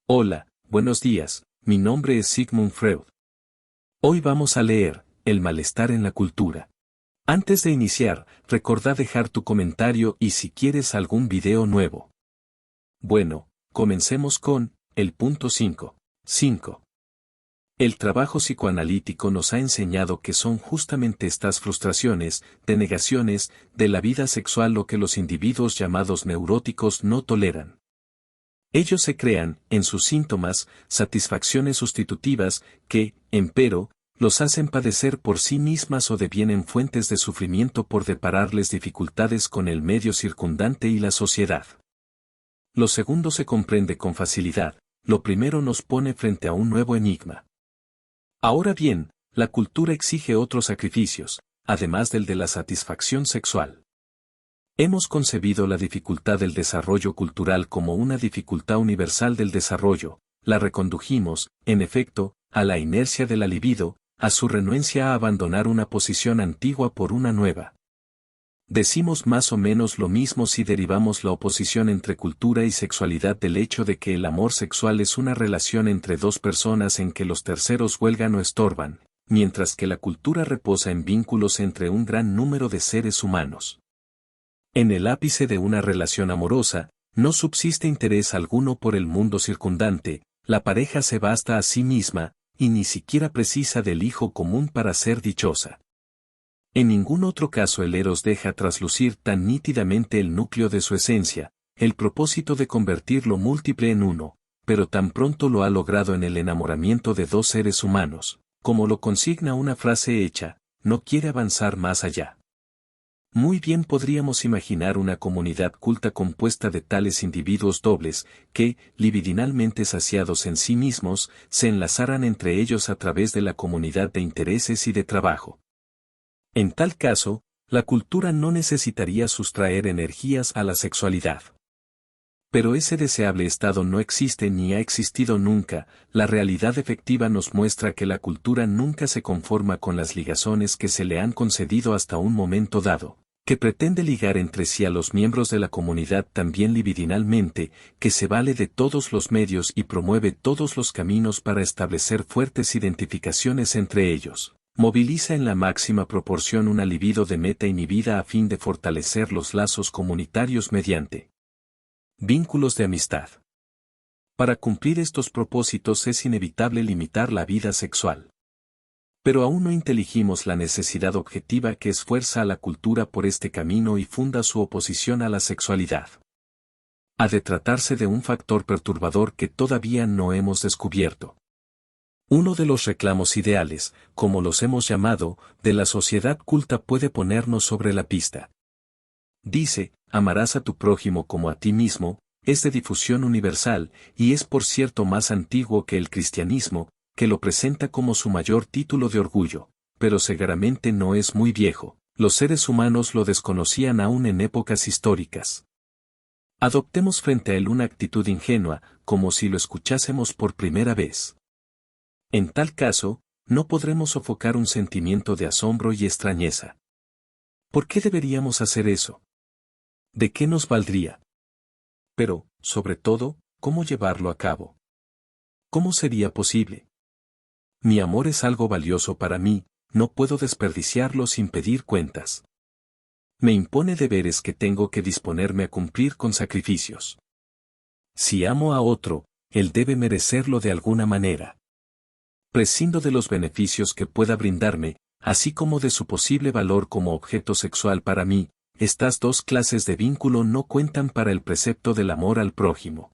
Hola, buenos días, mi nombre es Sigmund Freud. Hoy vamos a leer El malestar en la cultura. Antes de iniciar, recordá dejar tu comentario y si quieres algún video nuevo. Bueno, comencemos con el punto 5. 5. El trabajo psicoanalítico nos ha enseñado que son justamente estas frustraciones, denegaciones, de la vida sexual lo que los individuos llamados neuróticos no toleran. Ellos se crean, en sus síntomas, satisfacciones sustitutivas que, empero, los hacen padecer por sí mismas o devienen fuentes de sufrimiento por depararles dificultades con el medio circundante y la sociedad. Lo segundo se comprende con facilidad, lo primero nos pone frente a un nuevo enigma. Ahora bien, la cultura exige otros sacrificios, además del de la satisfacción sexual. Hemos concebido la dificultad del desarrollo cultural como una dificultad universal del desarrollo, la recondujimos, en efecto, a la inercia de la libido, a su renuencia a abandonar una posición antigua por una nueva. Decimos más o menos lo mismo si derivamos la oposición entre cultura y sexualidad del hecho de que el amor sexual es una relación entre dos personas en que los terceros huelgan o estorban, mientras que la cultura reposa en vínculos entre un gran número de seres humanos. En el ápice de una relación amorosa, no subsiste interés alguno por el mundo circundante, la pareja se basta a sí misma, y ni siquiera precisa del hijo común para ser dichosa. En ningún otro caso el eros deja traslucir tan nítidamente el núcleo de su esencia, el propósito de convertir lo múltiple en uno, pero tan pronto lo ha logrado en el enamoramiento de dos seres humanos, como lo consigna una frase hecha, no quiere avanzar más allá. Muy bien podríamos imaginar una comunidad culta compuesta de tales individuos dobles, que, libidinalmente saciados en sí mismos, se enlazaran entre ellos a través de la comunidad de intereses y de trabajo. En tal caso, la cultura no necesitaría sustraer energías a la sexualidad. Pero ese deseable estado no existe ni ha existido nunca, la realidad efectiva nos muestra que la cultura nunca se conforma con las ligazones que se le han concedido hasta un momento dado, que pretende ligar entre sí a los miembros de la comunidad también libidinalmente, que se vale de todos los medios y promueve todos los caminos para establecer fuertes identificaciones entre ellos. Moviliza en la máxima proporción una libido de meta inhibida a fin de fortalecer los lazos comunitarios mediante vínculos de amistad. Para cumplir estos propósitos es inevitable limitar la vida sexual. Pero aún no inteligimos la necesidad objetiva que esfuerza a la cultura por este camino y funda su oposición a la sexualidad. Ha de tratarse de un factor perturbador que todavía no hemos descubierto. Uno de los reclamos ideales, como los hemos llamado, de la sociedad culta puede ponernos sobre la pista. Dice, amarás a tu prójimo como a ti mismo, es de difusión universal, y es por cierto más antiguo que el cristianismo, que lo presenta como su mayor título de orgullo, pero seguramente no es muy viejo, los seres humanos lo desconocían aún en épocas históricas. Adoptemos frente a él una actitud ingenua, como si lo escuchásemos por primera vez. En tal caso, no podremos sofocar un sentimiento de asombro y extrañeza. ¿Por qué deberíamos hacer eso? ¿De qué nos valdría? Pero, sobre todo, ¿cómo llevarlo a cabo? ¿Cómo sería posible? Mi amor es algo valioso para mí, no puedo desperdiciarlo sin pedir cuentas. Me impone deberes que tengo que disponerme a cumplir con sacrificios. Si amo a otro, él debe merecerlo de alguna manera. Prescindo de los beneficios que pueda brindarme, así como de su posible valor como objeto sexual para mí, estas dos clases de vínculo no cuentan para el precepto del amor al prójimo.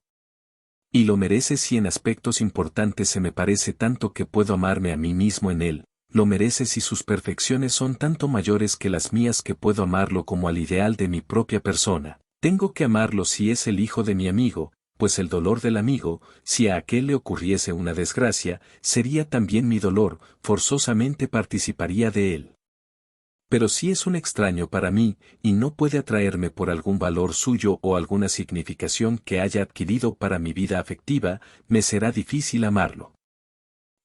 Y lo merece si en aspectos importantes se me parece tanto que puedo amarme a mí mismo en él, lo merece si sus perfecciones son tanto mayores que las mías que puedo amarlo como al ideal de mi propia persona. Tengo que amarlo si es el hijo de mi amigo, pues el dolor del amigo, si a aquel le ocurriese una desgracia, sería también mi dolor, forzosamente participaría de él. Pero si es un extraño para mí, y no puede atraerme por algún valor suyo o alguna significación que haya adquirido para mi vida afectiva, me será difícil amarlo.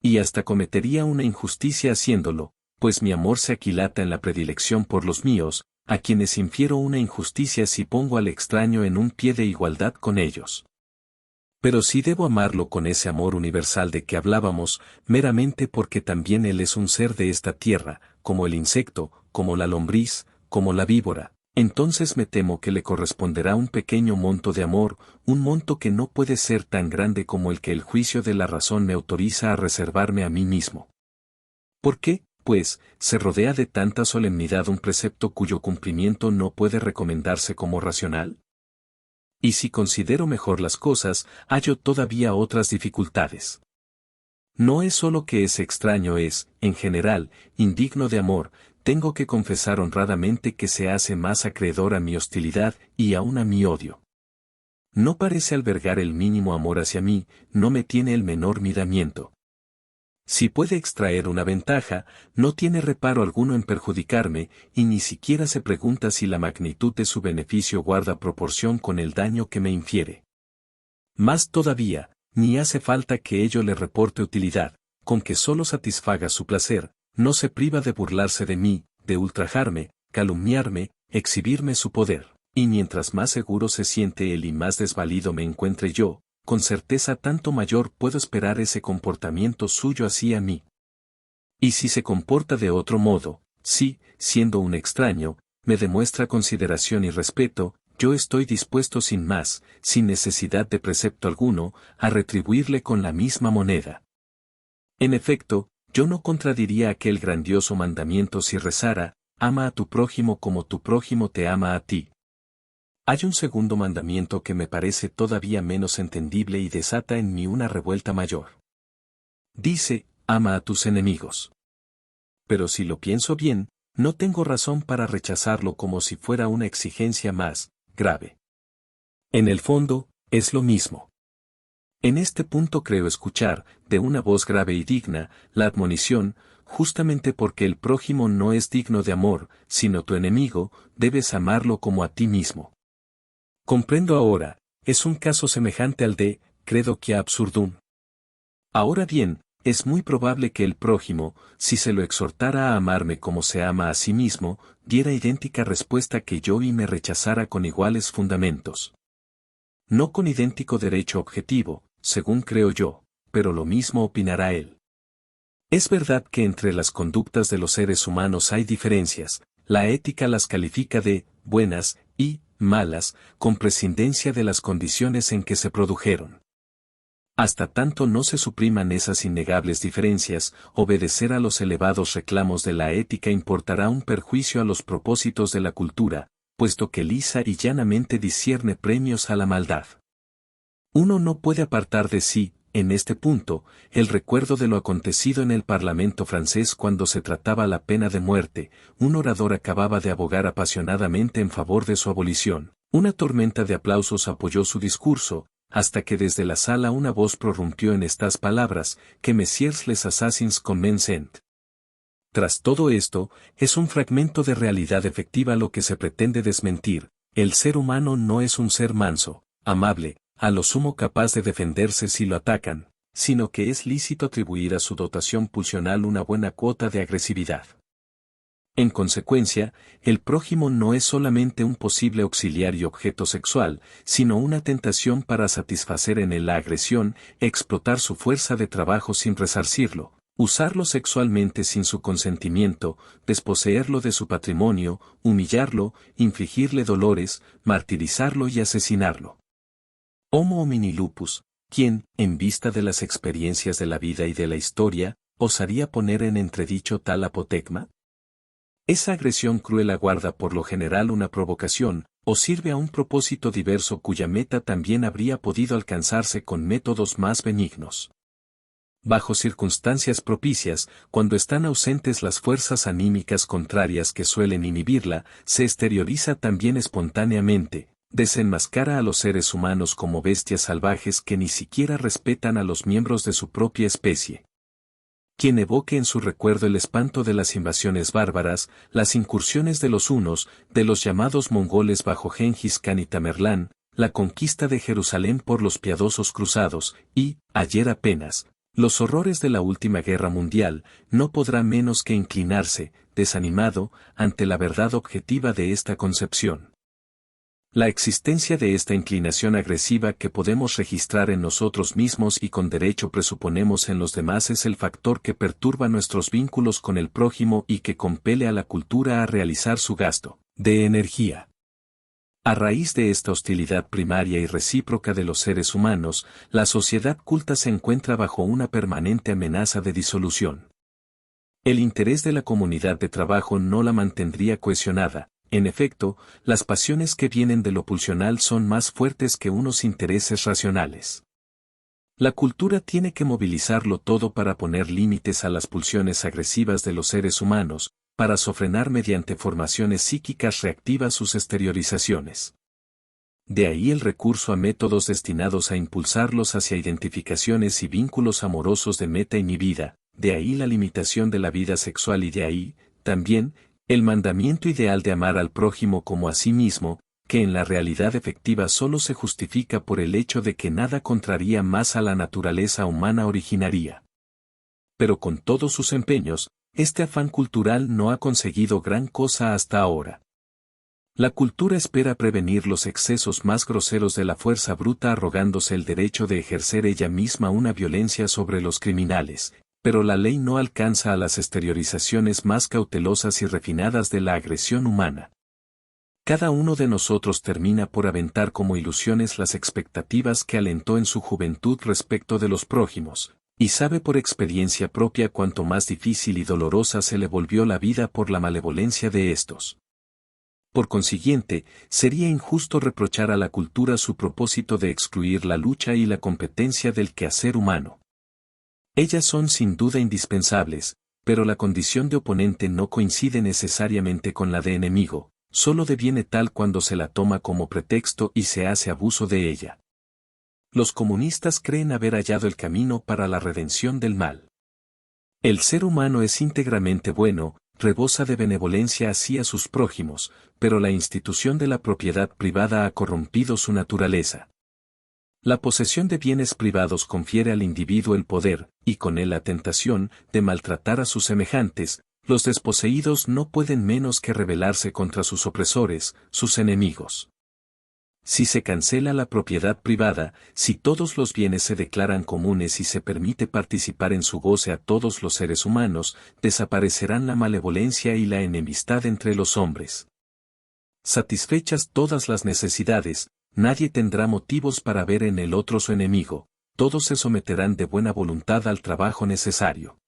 Y hasta cometería una injusticia haciéndolo, pues mi amor se aquilata en la predilección por los míos, a quienes infiero una injusticia si pongo al extraño en un pie de igualdad con ellos. Pero sí debo amarlo con ese amor universal de que hablábamos, meramente porque también él es un ser de esta tierra, como el insecto, como la lombriz, como la víbora. Entonces me temo que le corresponderá un pequeño monto de amor, un monto que no puede ser tan grande como el que el juicio de la razón me autoriza a reservarme a mí mismo. ¿Por qué, pues, se rodea de tanta solemnidad un precepto cuyo cumplimiento no puede recomendarse como racional? Y si considero mejor las cosas, hallo todavía otras dificultades. No es solo que ese extraño es, en general, indigno de amor, tengo que confesar honradamente que se hace más acreedor a mi hostilidad y aún a mi odio. No parece albergar el mínimo amor hacia mí, no me tiene el menor miramiento. Si puede extraer una ventaja, no tiene reparo alguno en perjudicarme, y ni siquiera se pregunta si la magnitud de su beneficio guarda proporción con el daño que me infiere. Más todavía, ni hace falta que ello le reporte utilidad, con que solo satisfaga su placer, no se priva de burlarse de mí, de ultrajarme, calumniarme, exhibirme su poder, y mientras más seguro se siente él y más desvalido me encuentre yo, con certeza tanto mayor puedo esperar ese comportamiento suyo hacia mí. Y si se comporta de otro modo, si, siendo un extraño, me demuestra consideración y respeto, yo estoy dispuesto sin más, sin necesidad de precepto alguno, a retribuirle con la misma moneda. En efecto, yo no contradiría aquel grandioso mandamiento si rezara, ama a tu prójimo como tu prójimo te ama a ti. Hay un segundo mandamiento que me parece todavía menos entendible y desata en mí una revuelta mayor. Dice, ama a tus enemigos. Pero si lo pienso bien, no tengo razón para rechazarlo como si fuera una exigencia más grave. En el fondo, es lo mismo. En este punto creo escuchar, de una voz grave y digna, la admonición, justamente porque el prójimo no es digno de amor, sino tu enemigo, debes amarlo como a ti mismo. Comprendo ahora, es un caso semejante al de, credo que absurdum. Ahora bien, es muy probable que el prójimo, si se lo exhortara a amarme como se ama a sí mismo, diera idéntica respuesta que yo y me rechazara con iguales fundamentos. No con idéntico derecho objetivo, según creo yo, pero lo mismo opinará él. Es verdad que entre las conductas de los seres humanos hay diferencias, la ética las califica de buenas y malas, con prescindencia de las condiciones en que se produjeron. Hasta tanto no se supriman esas innegables diferencias, obedecer a los elevados reclamos de la ética importará un perjuicio a los propósitos de la cultura, puesto que lisa y llanamente discierne premios a la maldad. Uno no puede apartar de sí, en este punto, el recuerdo de lo acontecido en el Parlamento francés cuando se trataba la pena de muerte, un orador acababa de abogar apasionadamente en favor de su abolición. Una tormenta de aplausos apoyó su discurso, hasta que desde la sala una voz prorrumpió en estas palabras, que Messieurs les assassins commencent. Tras todo esto, es un fragmento de realidad efectiva lo que se pretende desmentir, el ser humano no es un ser manso, amable, a lo sumo capaz de defenderse si lo atacan, sino que es lícito atribuir a su dotación pulsional una buena cuota de agresividad. En consecuencia, el prójimo no es solamente un posible auxiliar y objeto sexual, sino una tentación para satisfacer en él la agresión, explotar su fuerza de trabajo sin resarcirlo, usarlo sexualmente sin su consentimiento, desposeerlo de su patrimonio, humillarlo, infligirle dolores, martirizarlo y asesinarlo. Homo homini lupus, ¿quién, en vista de las experiencias de la vida y de la historia, osaría poner en entredicho tal apotegma? Esa agresión cruel aguarda por lo general una provocación, o sirve a un propósito diverso cuya meta también habría podido alcanzarse con métodos más benignos. Bajo circunstancias propicias, cuando están ausentes las fuerzas anímicas contrarias que suelen inhibirla, se exterioriza también espontáneamente, desenmascara a los seres humanos como bestias salvajes que ni siquiera respetan a los miembros de su propia especie. Quien evoque en su recuerdo el espanto de las invasiones bárbaras, las incursiones de los hunos, de los llamados mongoles bajo Gengis Khan y Tamerlán, la conquista de Jerusalén por los piadosos cruzados, y, ayer apenas, los horrores de la última guerra mundial, no podrá menos que inclinarse, desanimado, ante la verdad objetiva de esta concepción. La existencia de esta inclinación agresiva que podemos registrar en nosotros mismos y con derecho presuponemos en los demás es el factor que perturba nuestros vínculos con el prójimo y que compele a la cultura a realizar su gasto de energía. A raíz de esta hostilidad primaria y recíproca de los seres humanos, la sociedad culta se encuentra bajo una permanente amenaza de disolución. El interés de la comunidad de trabajo no la mantendría cohesionada. En efecto, las pasiones que vienen de lo pulsional son más fuertes que unos intereses racionales. La cultura tiene que movilizarlo todo para poner límites a las pulsiones agresivas de los seres humanos, para sofrenar mediante formaciones psíquicas reactivas sus exteriorizaciones. De ahí el recurso a métodos destinados a impulsarlos hacia identificaciones y vínculos amorosos de meta inhibida, de ahí la limitación de la vida sexual y de ahí, también, el mandamiento ideal de amar al prójimo como a sí mismo, que en la realidad efectiva solo se justifica por el hecho de que nada contraría más a la naturaleza humana originaria. Pero con todos sus empeños, este afán cultural no ha conseguido gran cosa hasta ahora. La cultura espera prevenir los excesos más groseros de la fuerza bruta arrogándose el derecho de ejercer ella misma una violencia sobre los criminales, pero la ley no alcanza a las exteriorizaciones más cautelosas y refinadas de la agresión humana. Cada uno de nosotros termina por aventar como ilusiones las expectativas que alentó en su juventud respecto de los prójimos, y sabe por experiencia propia cuánto más difícil y dolorosa se le volvió la vida por la malevolencia de estos. Por consiguiente, sería injusto reprochar a la cultura su propósito de excluir la lucha y la competencia del quehacer humano. Ellas son sin duda indispensables, pero la condición de oponente no coincide necesariamente con la de enemigo, solo deviene tal cuando se la toma como pretexto y se hace abuso de ella. Los comunistas creen haber hallado el camino para la redención del mal. El ser humano es íntegramente bueno, rebosa de benevolencia hacia sus prójimos, pero la institución de la propiedad privada ha corrompido su naturaleza. La posesión de bienes privados confiere al individuo el poder, y con él la tentación, de maltratar a sus semejantes. Los desposeídos no pueden menos que rebelarse contra sus opresores, sus enemigos. Si se cancela la propiedad privada, si todos los bienes se declaran comunes y se permite participar en su goce a todos los seres humanos, desaparecerán la malevolencia y la enemistad entre los hombres. Satisfechas todas las necesidades, nadie tendrá motivos para ver en el otro su enemigo, todos se someterán de buena voluntad al trabajo necesario.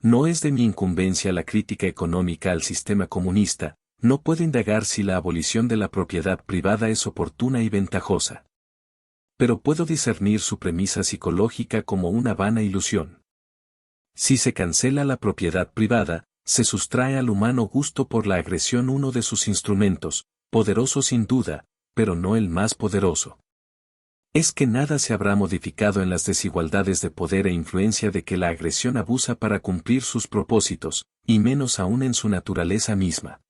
No es de mi incumbencia la crítica económica al sistema comunista, no puedo indagar si la abolición de la propiedad privada es oportuna y ventajosa. Pero puedo discernir su premisa psicológica como una vana ilusión. Si se cancela la propiedad privada, se sustrae al humano gusto por la agresión uno de sus instrumentos, poderoso sin duda, pero no el más poderoso. Es que nada se habrá modificado en las desigualdades de poder e influencia de que la agresión abusa para cumplir sus propósitos, y menos aún en su naturaleza misma.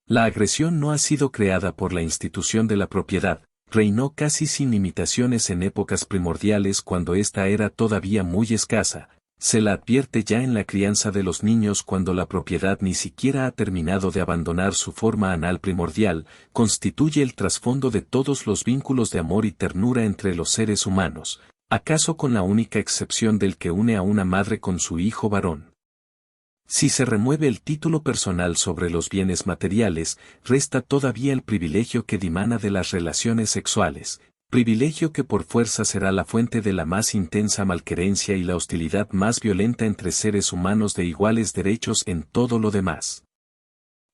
La agresión no ha sido creada por la institución de la propiedad, reinó casi sin limitaciones en épocas primordiales cuando ésta era todavía muy escasa, se la advierte ya en la crianza de los niños cuando la propiedad ni siquiera ha terminado de abandonar su forma anal primordial, constituye el trasfondo de todos los vínculos de amor y ternura entre los seres humanos, acaso con la única excepción del que une a una madre con su hijo varón. Si se remueve el título personal sobre los bienes materiales, resta todavía el privilegio que dimana de las relaciones sexuales, privilegio que por fuerza será la fuente de la más intensa malquerencia y la hostilidad más violenta entre seres humanos de iguales derechos en todo lo demás.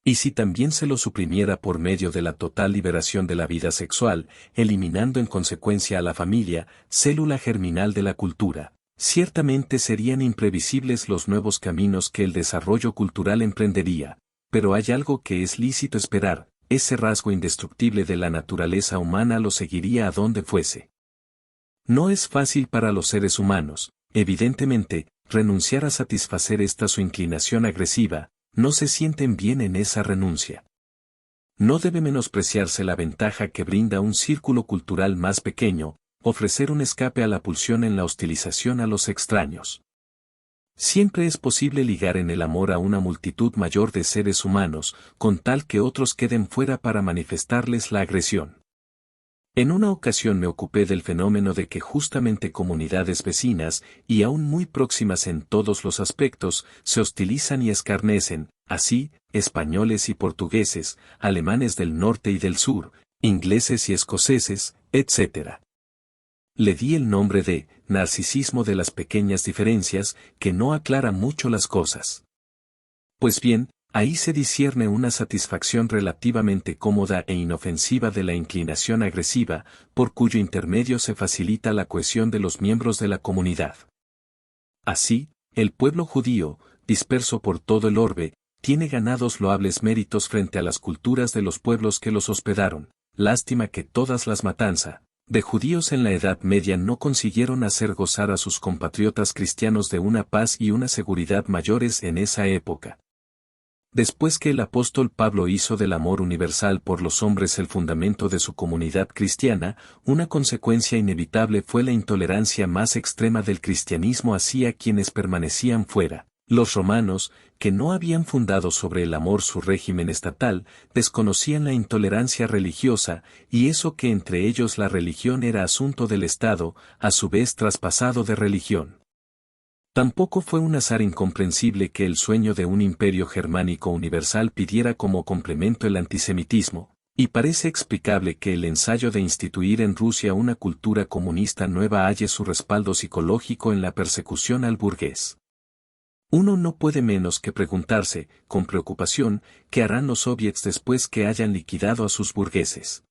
Y si también se lo suprimiera por medio de la total liberación de la vida sexual, eliminando en consecuencia a la familia, célula germinal de la cultura, ciertamente serían imprevisibles los nuevos caminos que el desarrollo cultural emprendería, pero hay algo que es lícito esperar, ese rasgo indestructible de la naturaleza humana lo seguiría a donde fuese. No es fácil para los seres humanos, evidentemente, renunciar a satisfacer esta su inclinación agresiva, no se sienten bien en esa renuncia. No debe menospreciarse la ventaja que brinda un círculo cultural más pequeño, ofrecer un escape a la pulsión en la hostilización a los extraños. Siempre es posible ligar en el amor a una multitud mayor de seres humanos, con tal que otros queden fuera para manifestarles la agresión. En una ocasión me ocupé del fenómeno de que justamente comunidades vecinas, y aún muy próximas en todos los aspectos, se hostilizan y escarnecen, así, españoles y portugueses, alemanes del norte y del sur, ingleses y escoceses, etc. Le di el nombre de narcisismo de las pequeñas diferencias, que no aclara mucho las cosas. Pues bien, ahí se discierne una satisfacción relativamente cómoda e inofensiva de la inclinación agresiva, por cuyo intermedio se facilita la cohesión de los miembros de la comunidad. Así, el pueblo judío, disperso por todo el orbe, tiene ganados loables méritos frente a las culturas de los pueblos que los hospedaron. Lástima que todas las matanzas de judíos en la Edad Media no consiguieron hacer gozar a sus compatriotas cristianos de una paz y una seguridad mayores en esa época. Después que el apóstol Pablo hizo del amor universal por los hombres el fundamento de su comunidad cristiana, una consecuencia inevitable fue la intolerancia más extrema del cristianismo hacia quienes permanecían fuera. Los romanos, que no habían fundado sobre el amor su régimen estatal, desconocían la intolerancia religiosa, y eso que entre ellos la religión era asunto del Estado, a su vez traspasado de religión. Tampoco fue un azar incomprensible que el sueño de un imperio germánico universal pidiera como complemento el antisemitismo, y parece explicable que el ensayo de instituir en Rusia una cultura comunista nueva halle su respaldo psicológico en la persecución al burgués. Uno no puede menos que preguntarse, con preocupación, qué harán los soviets después que hayan liquidado a sus burgueses.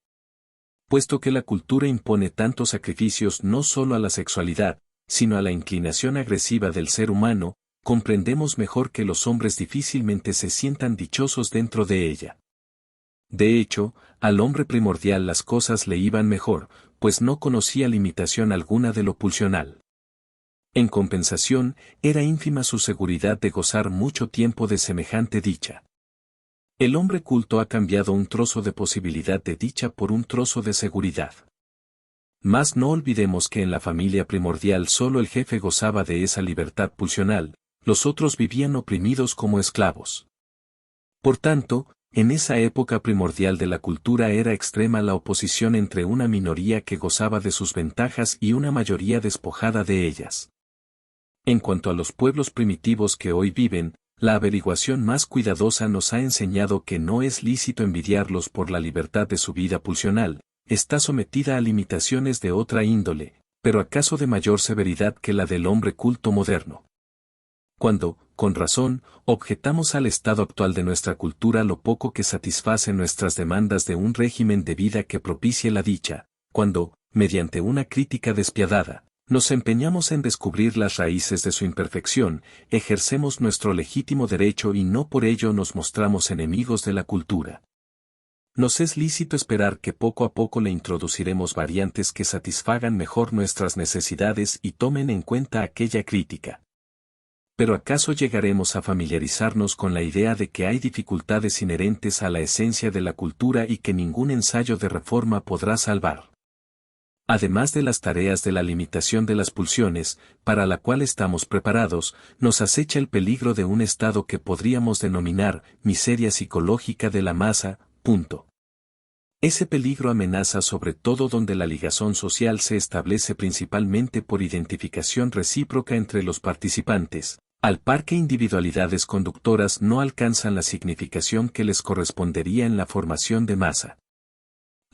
Puesto que la cultura impone tantos sacrificios no solo a la sexualidad, sino a la inclinación agresiva del ser humano, comprendemos mejor que los hombres difícilmente se sientan dichosos dentro de ella. De hecho, al hombre primordial las cosas le iban mejor, pues no conocía limitación alguna de lo pulsional. En compensación, era ínfima su seguridad de gozar mucho tiempo de semejante dicha. El hombre culto ha cambiado un trozo de posibilidad de dicha por un trozo de seguridad. Mas no olvidemos que en la familia primordial solo el jefe gozaba de esa libertad pulsional, los otros vivían oprimidos como esclavos. Por tanto, en esa época primordial de la cultura era extrema la oposición entre una minoría que gozaba de sus ventajas y una mayoría despojada de ellas. En cuanto a los pueblos primitivos que hoy viven, la averiguación más cuidadosa nos ha enseñado que no es lícito envidiarlos por la libertad de su vida pulsional, está sometida a limitaciones de otra índole, pero acaso de mayor severidad que la del hombre culto moderno. Cuando, con razón, objetamos al estado actual de nuestra cultura lo poco que satisface nuestras demandas de un régimen de vida que propicie la dicha, cuando, mediante una crítica despiadada, nos empeñamos en descubrir las raíces de su imperfección, ejercemos nuestro legítimo derecho y no por ello nos mostramos enemigos de la cultura. Nos es lícito esperar que poco a poco le introduciremos variantes que satisfagan mejor nuestras necesidades y tomen en cuenta aquella crítica. Pero ¿acaso llegaremos a familiarizarnos con la idea de que hay dificultades inherentes a la esencia de la cultura y que ningún ensayo de reforma podrá salvar? Además de las tareas de la limitación de las pulsiones, para la cual estamos preparados, nos acecha el peligro de un estado que podríamos denominar miseria psicológica de la masa. Ese peligro amenaza sobre todo donde la ligazón social se establece principalmente por identificación recíproca entre los participantes, al par que individualidades conductoras no alcanzan la significación que les correspondería en la formación de masa.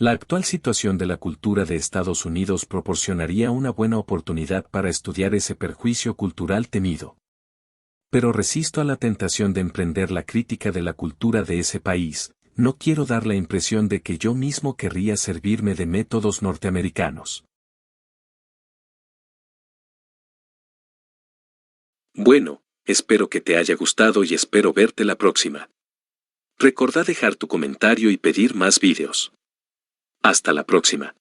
La actual situación de la cultura de Estados Unidos proporcionaría una buena oportunidad para estudiar ese perjuicio cultural temido. Pero resisto a la tentación de emprender la crítica de la cultura de ese país, no quiero dar la impresión de que yo mismo querría servirme de métodos norteamericanos. Bueno, espero que te haya gustado y espero verte la próxima. Recordá dejar tu comentario y pedir más vídeos. Hasta la próxima.